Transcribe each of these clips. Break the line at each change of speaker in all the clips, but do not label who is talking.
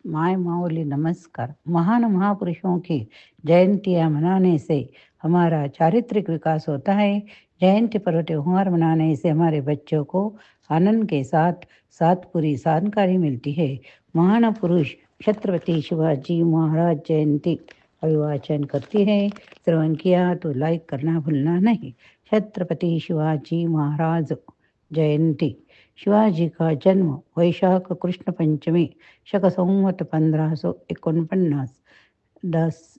My माऊली नमस्कार। महान महापुरुषों की जयंतियां मनाने से हमारा चारित्रिक विकास होता है। जयंती पर्व त्योहार मनाने से हमारे बच्चों को आनंद के साथ साथ पूरी जानकारी मिलती है। महान पुरुष छत्रपति शिवाजी महाराज जयंती अभिवाचन करती है। श्रवण किया तो लाइक करना भूलना नहीं। छत्रपति शिवाजी महाराज जयंती। शिवाजी का जन्म वैशाख कृष्ण पंचमी शक संवत 1549 10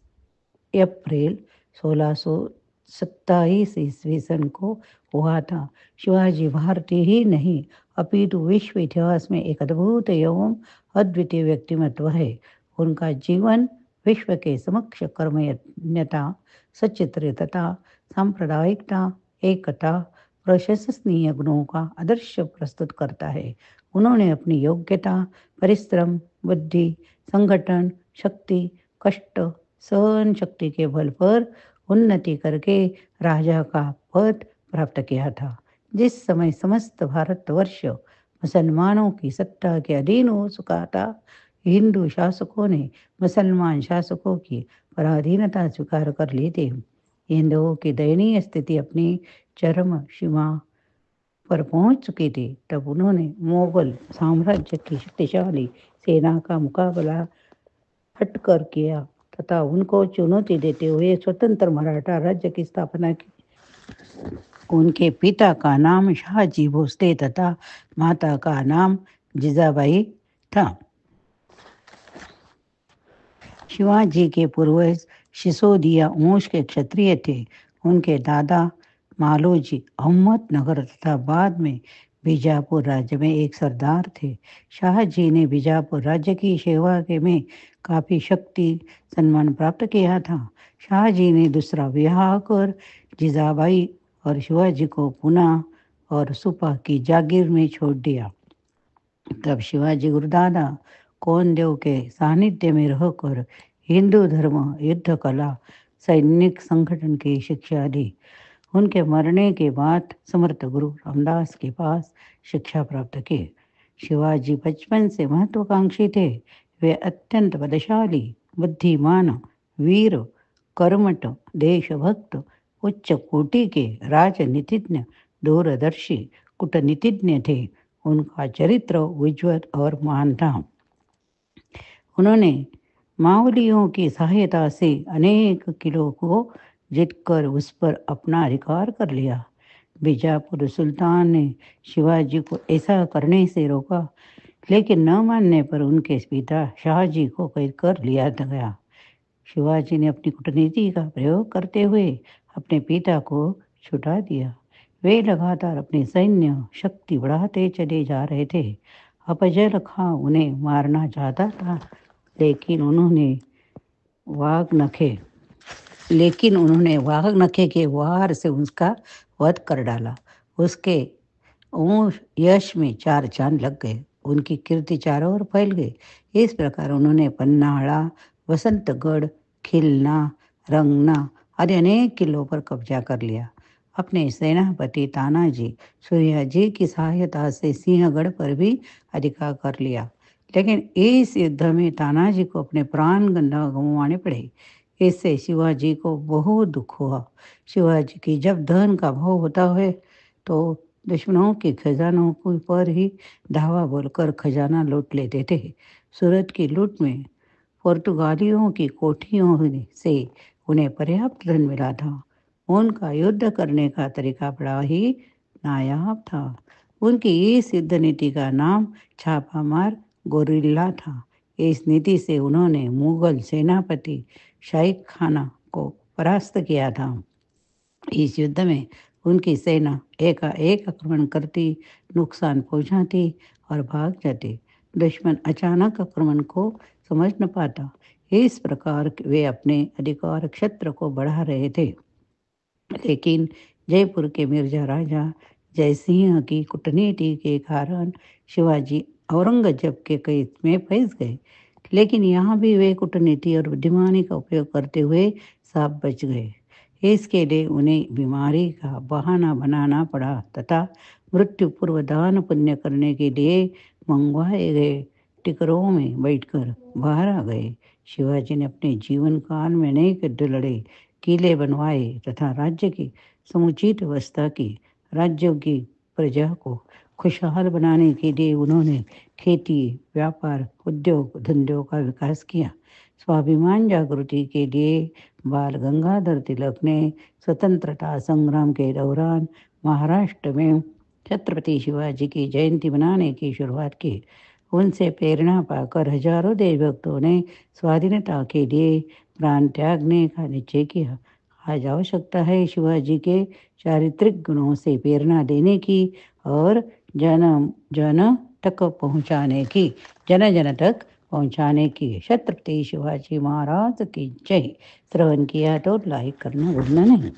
अप्रैल 1627 ईस्वी सन को हुआ था। शिवाजी भारतीय ही नहीं अपितु विश्व इतिहास में एक अद्भुत एवं अद्वितीय व्यक्तिमत्व है। उनका जीवन विश्व के समक्ष कर्मण्यता, सच्चित्रता, सांप्रदायिकता, एकता, प्रशंसनीय गुणों का आदर्श प्रस्तुत करता है। उन्होंने अपनी योग्यता, परिश्रम, बुद्धि, संगठन शक्ति, कष्ट, सहन शक्ति के बल पर उन्नति करके राजा का पद प्राप्त किया था। जिस समय समस्त भारतवर्ष मुसलमानों की सत्ता के अधीन हो चुका था, हिंदू शासकों ने मुसलमान शासकों की पराधीनता स्वीकार कर ली थी। हिंदुओं की दयनीय स्थिति अपनी चरम सीमा पर पहुंच चुकी थी। तब उन्होंने मुगल साम्राज्य की शक्तिशाली सेना का मुकाबला हटकर किया तथा उनको चुनौती देते हुए स्वतंत्र मराठा राज्य की स्थापना की। उनके पिता का नाम शाहजी भोसले तथा माता का नाम जिजाबाई था। शिवाजी के पूर्वज सिसोदिया वंश के क्षत्रिय थे। उनके दादा मालोजी अहमदनगर तथा बाद में बीजापुर राज्य में एक सरदार थे। शाहजी ने बीजापुर राज्य की सेवा के में काफ़ी शक्ति सम्मान प्राप्त किया था। शाहजी ने दूसरा विवाह कर जिजाबाई और शिवाजी को पुणे और सुपा की जागीर में छोड़ दिया। तब शिवाजी गुरुदादा कोनदेव के सानिध्य में रहकर हिंदू धर्म, युद्ध कला, सैनिक संगठन की शिक्षा दी। उनके मरने के बाद समर्थ गुरु रामदास के पास शिक्षा प्राप्त की। शिवाजी बचपन से महत्वाकांक्षी थे। वे अत्यंत बलशाली, बुद्धिमान, वीर, कर्मठ, देशभक्त, उच्च कोटि के राजनीतिज्ञ, दूरदर्शी कूटनीतिज्ञ थे। उनका चरित्र उज्ज्वल और महान था। उन्होंने मावलियों की सहायता से अनेक किलों को जीतकर उस पर अपना अधिकार कर लिया। बीजापुर सुल्तान ने शिवाजी को ऐसा करने से रोका, लेकिन न मानने पर उनके पिता शाहजी को कैद कर लिया गया। शिवाजी ने अपनी कूटनीति का प्रयोग करते हुए अपने पिता को छुड़ा दिया। वे लगातार अपनी सैन्य शक्ति बढ़ाते चले जा रहे थे। अफजल खां उन्हें मारना चाहता था, लेकिन उन्होंने वाघनखे के वार से उसका वध कर डाला। उसके यश में 4 चांद लग गए। उनकी कीर्ति चारों ओर फैल गई। इस प्रकार उन्होंने पन्हाड़ा, वसंतगढ़, खिलना, रंगना आदि अनेक किलों पर कब्जा कर लिया। अपने सेनापति तानाजी सूर्याजी की सहायता से सिंहगढ़ पर भी अधिकार कर लिया। लेकिन इस युद्ध में तानाजी को अपने प्राण गंवाने पड़े। इससे शिवाजी को बहुत दुख हुआ। शिवाजी की जब धन का भाव होता है तो दुश्मनों के खजानों पर ही धावा बोलकर खजाना लूट लेते थे। सूरत की लूट में पुर्तगालियों की कोठियों से उन्हें पर्याप्त धन मिला था। उनका युद्ध करने का तरीका बड़ा ही नायाब था। उनकी इस युद्ध नीति का नाम छापामार गोरिल्ला था। इस नीति से उन्होंने मुगल सेनापति शाइक खाना को परास्त किया था। इस युद्ध में उनकी सेना एकाएक आक्रमण करती, नुकसान पहुंचाती और भाग जाती। दुश्मन अचानक आक्रमण को समझ न पाता। इस प्रकार वे अपने अधिकार क्षेत्र को बढ़ा रहे थे। लेकिन जयपुर के मिर्जा राजा जयसिंह की कूटनीति के कारण शिवाजी औरंगजेब के कैद में फंस गए। लेकिन यहाँ भी वे कूटनीति और बुद्धिमानी का उपयोग करते हुए साफ बच गए। इसके लिए उन्हें बीमारी का बहाना बनाना पड़ा तथा मृत्यु पूर्व दान पुण्य करने के लिए मंगवाए गए टिकरों में बैठकर बाहर आ गए। शिवाजी ने अपने जीवन काल में अनेक युद्ध लड़े, किले बनवाए तथा राज्य की समुचित व्यवस्था की। राज्यों की प्रजा को खुशहाल बनाने के लिए उन्होंने खेती, व्यापार, उद्योग धंधों का विकास किया। स्वाभिमान जागृति के लिए बाल गंगाधर तिलक ने स्वतंत्रता संग्राम के दौरान महाराष्ट्र में छत्रपति शिवाजी की जयंती मनाने की शुरुआत की। उनसे प्रेरणा पाकर हजारों देशभक्तों ने स्वाधीनता के लिए प्राण त्यागने का निश्चय किया। आज आवश्यकता है शिवाजी के चारित्रिक गुणों से प्रेरणा देने की और जन जन तक पहुंचाने की जन जन तक पहुंचाने की। छत्रपति शिवाजी महाराज की जय। श्रवण किया तो लाइक करना भूलना नहीं।